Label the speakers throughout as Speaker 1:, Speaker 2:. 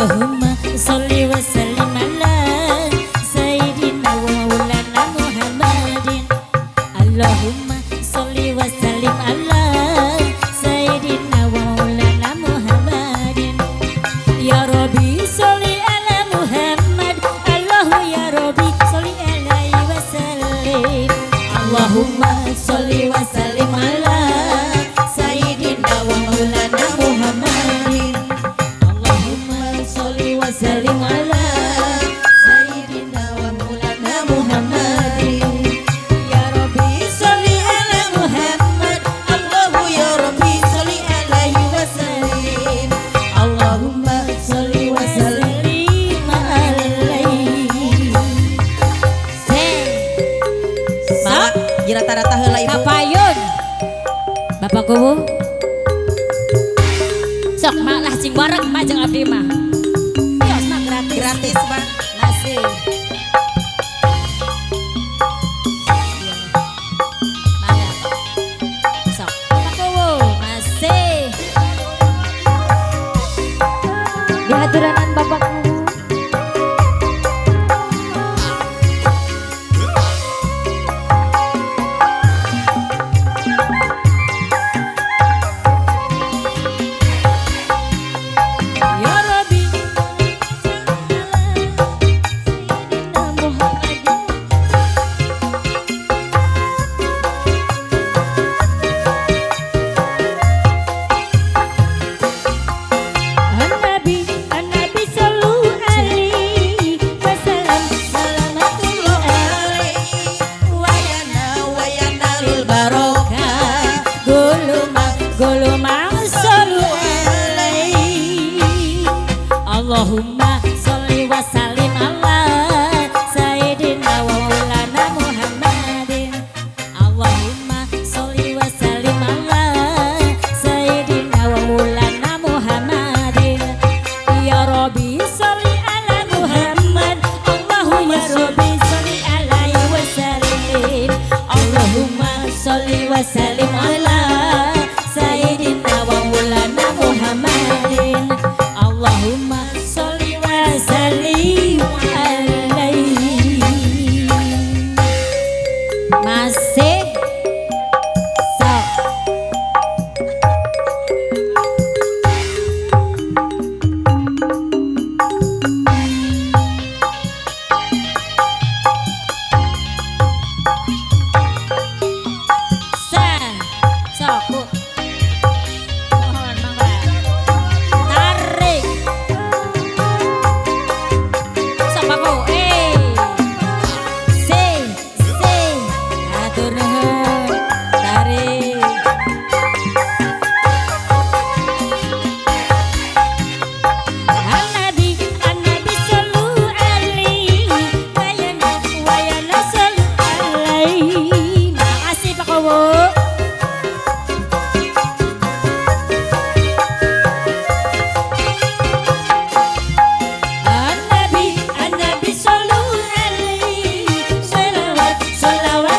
Speaker 1: Allahumma sholli wa sallim ala sayyidina wa maulana Muhammadin. Allahumma sholli wa sallim ala sayyidina wa maulana Muhammadin. Ya Rabbi sholli ala Muhammad. Allahu ya Rabbi sholli alaihi wa sallim. Allahumma sholli wa sallim ala sayyidina wa maulana Muhammadin. Allahumma sholli wa sallim ala sayyidina wa maulana Muhammadin. Ya Rabbi sholli ala Muhammad. Allahu ya Rabbi sholli alaihi wa sallim. Allahumma sholli wa sallim alaihi.
Speaker 2: Mak, rata-rata heula ibu.
Speaker 1: Kapayun Bapak Kuwu sok malah cing bareng majeng abdi mah. Yos mah gratis.
Speaker 2: Gratis, Mak.
Speaker 1: Masih. Mangga. Sok Bapak Kuwu masih. Di haturanan Bapak Kuwu. Ya Rabbi sayyidina Muhammadin. An-Nabi sallu alaihi wasallam. Salamatullah alaihi wa yana lil barokah. Gulumang sallu alaihi. Allahumma sholli wa sallim ala sayyidina wa maulana Muhammadin. Allahumma sholli wa sallim ala sayyidina wa maulana Muhammadin. Ya Rabbi sholli ala Muhammad. Allahu ya Rabbi sholli alaihi wa sallim. Allahumma sholli wa sallim ala sayyidina wa maulana Muhammadin. Allahumma sholli wa sallim alaihi. Masih sok. Sok Bu. Mohon mangga. Tarik. Sok Pak Kuwu. Atur nuhun. Tarik. An-Nabi sallu alaihi wa yana sallu alaihi. Makasih Pak Kuwu. An-Nabi sallu alaihi sholawat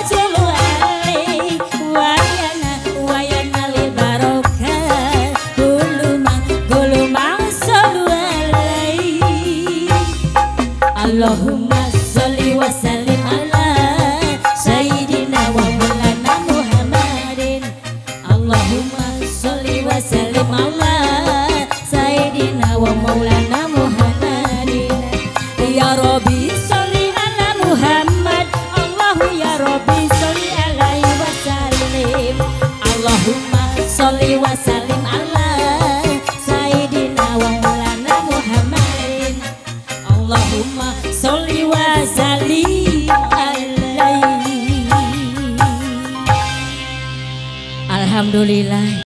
Speaker 1: sallu alaihi wa yana lil barokah. Gulumang sallu alaihi. Allahumma sholli wa sallim ala sayyidina wa maulana Muhammadin. Allahumma sholli wa sallim ala sayyidina wa maulana Muhammadin. Ya Rabbi sholli ala Muhammad. Allahu ya Rabbi sholli alaihi wa sallim. Allahumma sholli wa sallim ala sayyidina wa maulana Muhammadin. Allahumma sholli wa sallim alaihi. Alhamdulillah.